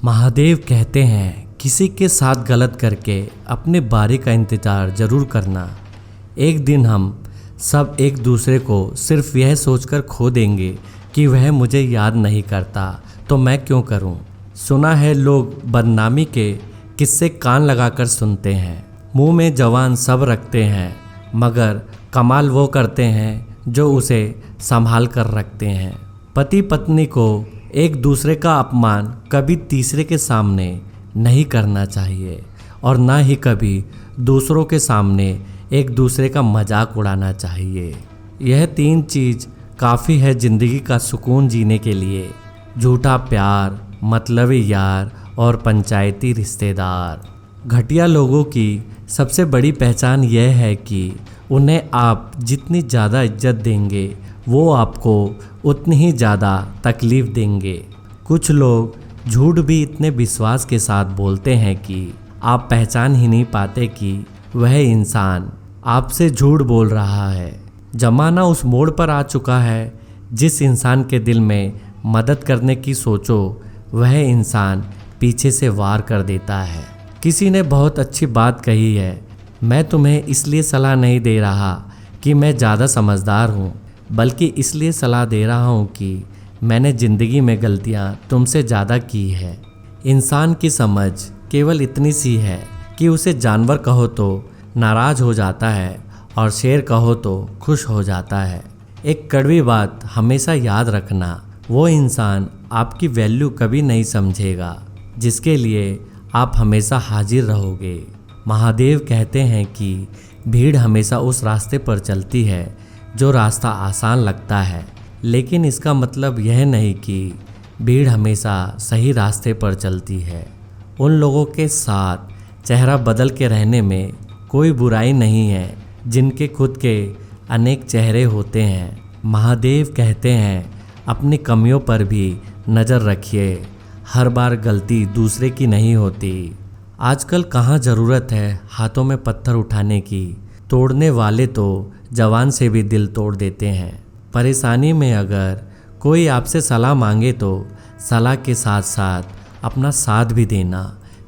महादेव कहते हैं किसी के साथ गलत करके अपने बारी का इंतज़ार ज़रूर करना। एक दिन हम सब एक दूसरे को सिर्फ यह सोचकर खो देंगे कि वह मुझे याद नहीं करता तो मैं क्यों करूं। सुना है लोग बदनामी के किस्से कान लगाकर सुनते हैं, मुंह में जवान सब रखते हैं, मगर कमाल वो करते हैं जो उसे संभाल कर रखते हैं। पति पत्नी को एक दूसरे का अपमान कभी तीसरे के सामने नहीं करना चाहिए और ना ही कभी दूसरों के सामने एक दूसरे का मजाक उड़ाना चाहिए। यह तीन चीज़ काफ़ी है ज़िंदगी का सुकून जीने के लिए। झूठा प्यार, मतलबी यार और पंचायती रिश्तेदार। घटिया लोगों की सबसे बड़ी पहचान यह है कि उन्हें आप जितनी ज़्यादा इज्जत देंगे वो आपको उतनी ही ज़्यादा तकलीफ़ देंगे। कुछ लोग झूठ भी इतने विश्वास के साथ बोलते हैं कि आप पहचान ही नहीं पाते कि वह इंसान आपसे झूठ बोल रहा है। ज़माना उस मोड़ पर आ चुका है जिस इंसान के दिल में मदद करने की सोचो वह इंसान पीछे से वार कर देता है। किसी ने बहुत अच्छी बात कही है, मैं तुम्हें इसलिए सलाह नहीं दे रहा कि मैं ज़्यादा समझदार हूँ, बल्कि इसलिए सलाह दे रहा हूँ कि मैंने ज़िंदगी में गलतियाँ तुमसे ज़्यादा की है। इंसान की समझ केवल इतनी सी है कि उसे जानवर कहो तो नाराज़ हो जाता है और शेर कहो तो खुश हो जाता है। एक कड़वी बात हमेशा याद रखना, वो इंसान आपकी वैल्यू कभी नहीं समझेगा जिसके लिए आप हमेशा हाजिर रहोगे। महादेव कहते हैं कि भीड़ हमेशा उस रास्ते पर चलती है जो रास्ता आसान लगता है, लेकिन इसका मतलब यह नहीं कि भीड़ हमेशा सही रास्ते पर चलती है। उन लोगों के साथ चेहरा बदल के रहने में कोई बुराई नहीं है जिनके खुद के अनेक चेहरे होते हैं। महादेव कहते हैं अपनी कमियों पर भी नज़र रखिए, हर बार गलती दूसरे की नहीं होती। आजकल कहाँ ज़रूरत है हाथों में पत्थर उठाने की, तोड़ने वाले तो जवान से भी दिल तोड़ देते हैं। परेशानी में अगर कोई आपसे सलाह मांगे तो सलाह के साथ साथ अपना साथ भी देना,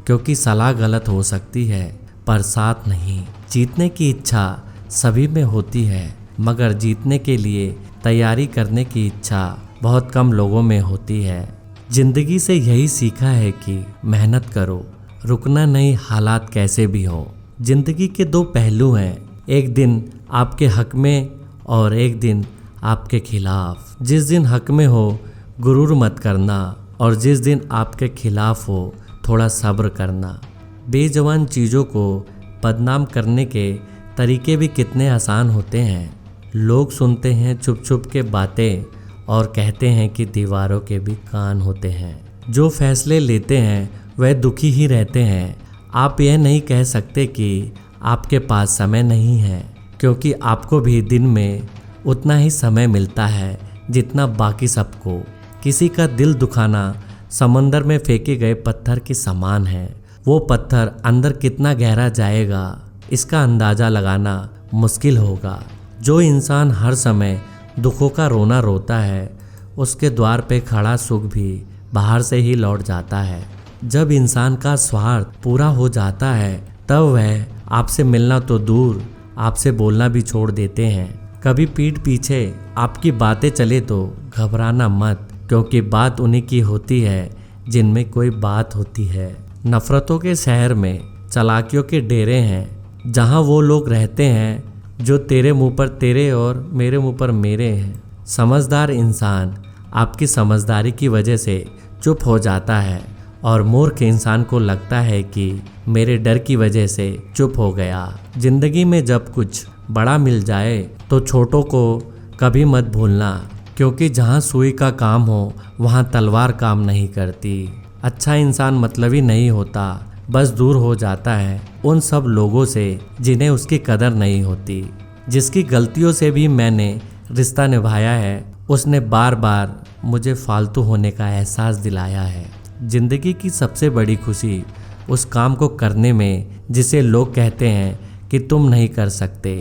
क्योंकि सलाह गलत हो सकती है पर साथ नहीं। जीतने की इच्छा सभी में होती है, मगर जीतने के लिए तैयारी करने की इच्छा बहुत कम लोगों में होती है। जिंदगी से यही सीखा है कि मेहनत करो, रुकना नहीं, हालात कैसे भी हो। जिंदगी के दो पहलू हैं, एक दिन आपके हक में और एक दिन आपके खिलाफ। जिस दिन हक में हो गुरूर मत करना और जिस दिन आपके खिलाफ हो थोड़ा सब्र करना। बेजुबान चीज़ों को बदनाम करने के तरीके भी कितने आसान होते हैं। लोग सुनते हैं छुप छुप के बातें और कहते हैं कि दीवारों के भी कान होते हैं। जो फैसले लेते हैं वह दुखी ही रहते हैं। आप यह नहीं कह सकते कि आपके पास समय नहीं है, क्योंकि आपको भी दिन में उतना ही समय मिलता है जितना बाकी सबको। किसी का दिल दुखाना समंदर में फेंके गए पत्थर के समान है। वो पत्थर अंदर कितना गहरा जाएगा इसका अंदाज़ा लगाना मुश्किल होगा। जो इंसान हर समय दुखों का रोना रोता है उसके द्वार पे खड़ा सुख भी बाहर से ही लौट जाता है। जब इंसान का स्वार्थ पूरा हो जाता है तब वह आपसे मिलना तो दूर आपसे बोलना भी छोड़ देते हैं। कभी पीठ पीछे आपकी बातें चले तो घबराना मत, क्योंकि बात उन्हीं की होती है जिनमें कोई बात होती है। नफरतों के शहर में चालाकियों के डेरे हैं, जहां वो लोग रहते हैं जो तेरे मुंह पर तेरे और मेरे मुंह पर मेरे हैं। समझदार इंसान आपकी समझदारी की वजह से चुप हो जाता है और मूर्ख इंसान को लगता है कि मेरे डर की वजह से चुप हो गया। जिंदगी में जब कुछ बड़ा मिल जाए तो छोटों को कभी मत भूलना, क्योंकि जहाँ सुई का काम हो वहाँ तलवार काम नहीं करती। अच्छा इंसान मतलबी नहीं होता, बस दूर हो जाता है उन सब लोगों से जिन्हें उसकी कदर नहीं होती। जिसकी गलतियों से भी मैंने रिश्ता निभाया है उसने बार बार मुझे फालतू होने का एहसास दिलाया है। जिंदगी की सबसे बड़ी खुशी उस काम को करने में जिसे लोग कहते हैं कि तुम नहीं कर सकते।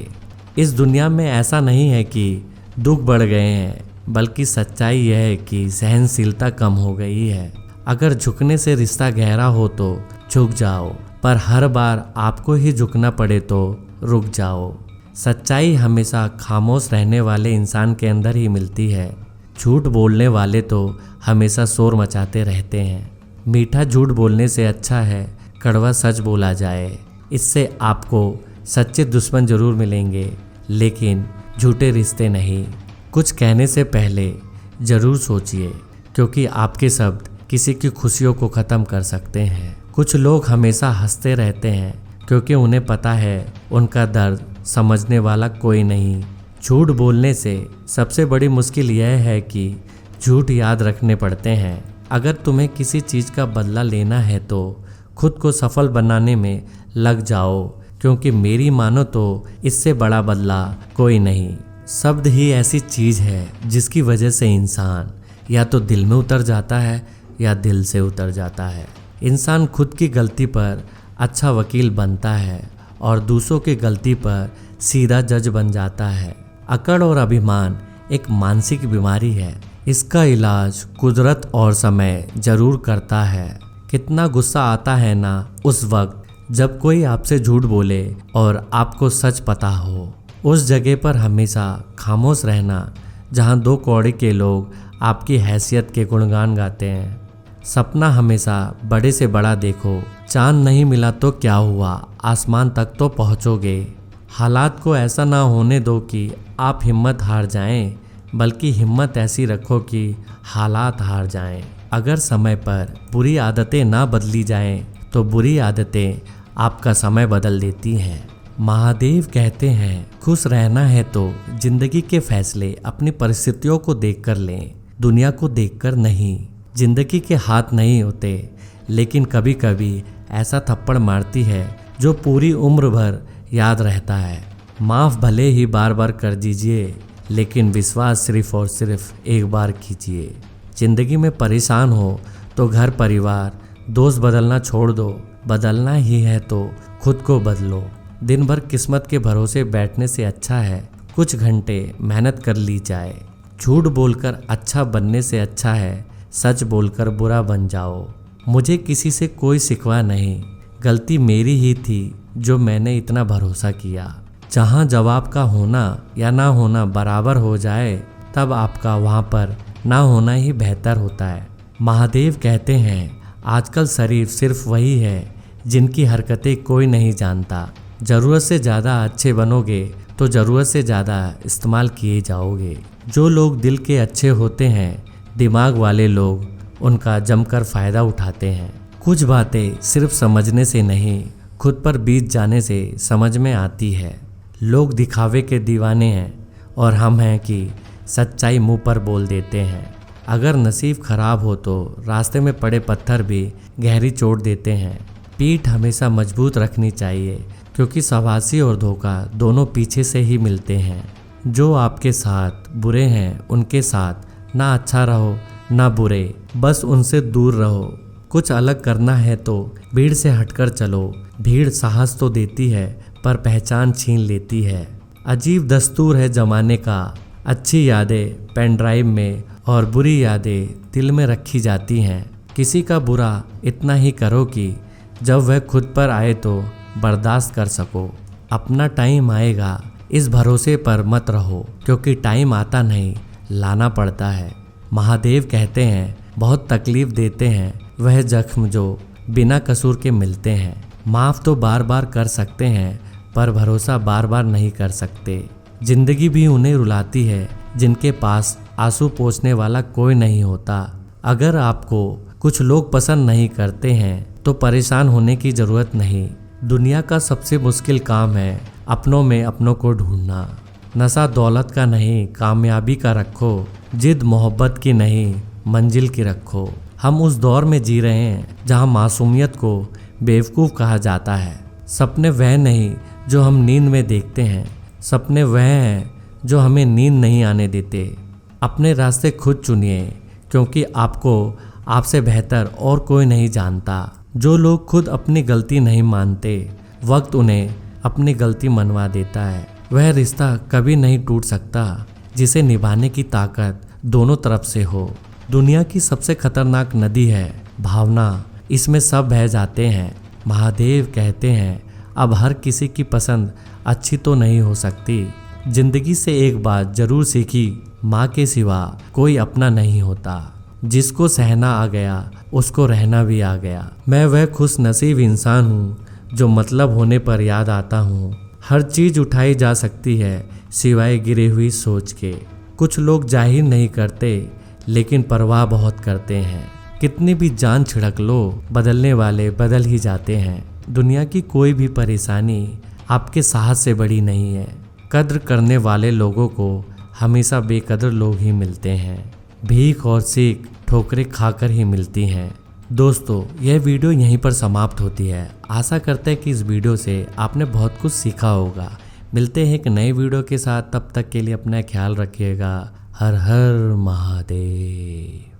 इस दुनिया में ऐसा नहीं है कि दुख बढ़ गए हैं, बल्कि सच्चाई यह है कि सहनशीलता कम हो गई है। अगर झुकने से रिश्ता गहरा हो तो झुक जाओ, पर हर बार आपको ही झुकना पड़े तो रुक जाओ। सच्चाई हमेशा खामोश रहने वाले इंसान के अंदर ही मिलती है। झूठ बोलने वाले तो हमेशा शोर मचाते रहते हैं। मीठा झूठ बोलने से अच्छा है कड़वा सच बोला जाए। इससे आपको सच्चे दुश्मन जरूर मिलेंगे, लेकिन झूठे रिश्ते नहीं। कुछ कहने से पहले ज़रूर सोचिए, क्योंकि आपके शब्द किसी की खुशियों को ख़त्म कर सकते हैं। कुछ लोग हमेशा हंसते रहते हैं क्योंकि उन्हें पता है उनका दर्द समझने वाला कोई नहीं। झूठ बोलने से सबसे बड़ी मुश्किल यह है कि झूठ याद रखने पड़ते हैं। अगर तुम्हें किसी चीज़ का बदला लेना है तो खुद को सफल बनाने में लग जाओ, क्योंकि मेरी मानो तो इससे बड़ा बदला कोई नहीं। शब्द ही ऐसी चीज़ है जिसकी वजह से इंसान या तो दिल में उतर जाता है या दिल से उतर जाता है। इंसान खुद की गलती पर अच्छा वकील बनता है और दूसरों की गलती पर सीधा जज बन जाता है। अकड़ और अभिमान एक मानसिक बीमारी है। इसका इलाज कुदरत और समय जरूर करता है। कितना गुस्सा आता है ना उस वक्त जब कोई आपसे झूठ बोले और आपको सच पता हो। उस जगह पर हमेशा खामोश रहना जहां दो कौड़ी के लोग आपकी हैसियत के गुणगान गाते हैं। सपना हमेशा बड़े से बड़ा देखो। चांद नहीं मिला तो क्या हुआ, आसमान तक तो पहुंचोगे। हालात को ऐसा ना होने दो कि आप हिम्मत हार जाएं, बल्कि हिम्मत ऐसी रखो कि हालात हार जाएं। अगर समय पर बुरी आदतें ना बदली जाएं, तो बुरी आदतें आपका समय बदल देती हैं। महादेव कहते हैं, खुश रहना है तो जिंदगी के फैसले अपनी परिस्थितियों को देखकर लें, दुनिया को देखकर नहीं। जिंदगी के हाथ नहीं होते, लेकिन कभी कभी ऐसा थप्पड़ मारती है जो पूरी उम्र भर याद रहता है। माफ़ भले ही बार बार कर दीजिए, लेकिन विश्वास सिर्फ और सिर्फ एक बार कीजिए। जिंदगी में परेशान हो तो घर परिवार दोस्त बदलना छोड़ दो। बदलना ही है तो खुद को बदलो। दिन भर किस्मत के भरोसे बैठने से अच्छा है कुछ घंटे मेहनत कर ली जाए। झूठ बोलकर अच्छा बनने से अच्छा है सच बोलकर बुरा बन जाओ। मुझे किसी से कोई शिकवा नहीं, गलती मेरी ही थी जो मैंने इतना भरोसा किया। जहाँ जवाब का होना या ना होना बराबर हो जाए, तब आपका वहाँ पर ना होना ही बेहतर होता है। महादेव कहते हैं, आजकल शरीफ सिर्फ वही है जिनकी हरकतें कोई नहीं जानता। ज़रूरत से ज़्यादा अच्छे बनोगे तो ज़रूरत से ज़्यादा इस्तेमाल किए जाओगे। जो लोग दिल के अच्छे होते हैं, दिमाग वाले लोग उनका जमकर फ़ायदा उठाते हैं। कुछ बातें सिर्फ समझने से नहीं, खुद पर बीत जाने से समझ में आती है। लोग दिखावे के दीवाने हैं और हम हैं कि सच्चाई मुंह पर बोल देते हैं। अगर नसीब खराब हो तो रास्ते में पड़े पत्थर भी गहरी चोट देते हैं। पीठ हमेशा मजबूत रखनी चाहिए, क्योंकि शाबाशी और धोखा दोनों पीछे से ही मिलते हैं। जो आपके साथ बुरे हैं उनके साथ ना अच्छा रहो ना बुरे, बस उनसे दूर रहो। कुछ अलग करना है तो भीड़ से हटकर चलो। भीड़ साहस तो देती है पर पहचान छीन लेती है। अजीब दस्तूर है जमाने का, अच्छी यादें पेन ड्राइव में और बुरी यादें दिल में रखी जाती हैं। किसी का बुरा इतना ही करो कि जब वह खुद पर आए तो बर्दाश्त कर सको। अपना टाइम आएगा इस भरोसे पर मत रहो, क्योंकि टाइम आता नहीं लाना पड़ता है। महादेव कहते हैं, बहुत तकलीफ देते हैं वह जख्म जो बिना कसूर के मिलते हैं। माफ़ तो बार बार कर सकते हैं, पर भरोसा बार बार नहीं कर सकते। जिंदगी भी उन्हें रुलाती है जिनके पास आंसू पोंछने वाला कोई नहीं होता। अगर आपको कुछ लोग पसंद नहीं करते हैं तो परेशान होने की ज़रूरत नहीं। दुनिया का सबसे मुश्किल काम है अपनों में अपनों को ढूंढना। नशा दौलत का नहीं, कामयाबी का रखो। जिद मोहब्बत की नहीं, मंजिल की रखो। हम उस दौर में जी रहे हैं जहां मासूमियत को बेवकूफ़ कहा जाता है। सपने वह नहीं जो हम नींद में देखते हैं, सपने वह हैं जो हमें नींद नहीं आने देते। अपने रास्ते खुद चुनिए, क्योंकि आपको आपसे बेहतर और कोई नहीं जानता। जो लोग खुद अपनी गलती नहीं मानते, वक्त उन्हें अपनी गलती मनवा देता है। वह रिश्ता कभी नहीं टूट सकता जिसे निभाने की ताकत दोनों तरफ से हो। दुनिया की सबसे खतरनाक नदी है भावना, इसमें सब बह जाते हैं। महादेव कहते हैं, अब हर किसी की पसंद अच्छी तो नहीं हो सकती। जिंदगी से एक बात जरूर सीखी, माँ के सिवा कोई अपना नहीं होता। जिसको सहना आ गया उसको रहना भी आ गया। मैं वह खुश नसीब इंसान हूँ जो मतलब होने पर याद आता हूँ। हर चीज़ उठाई जा सकती है सिवाय गिरी हुई सोच के। कुछ लोग जाहिर नहीं करते लेकिन परवाह बहुत करते हैं। कितनी भी जान छिड़क लो, बदलने वाले बदल ही जाते हैं। दुनिया की कोई भी परेशानी आपके साहस से बड़ी नहीं है। कद्र करने वाले लोगों को हमेशा बेकदर लोग ही मिलते हैं। भीख और सीख ठोकरें खाकर ही मिलती हैं। दोस्तों, यह वीडियो यहीं पर समाप्त होती है। आशा करते हैं कि इस वीडियो से आपने बहुत कुछ सीखा होगा। मिलते हैं एक नए वीडियो के साथ, तब तक के लिए अपना ख्याल रखिएगा। हर हर महादेव।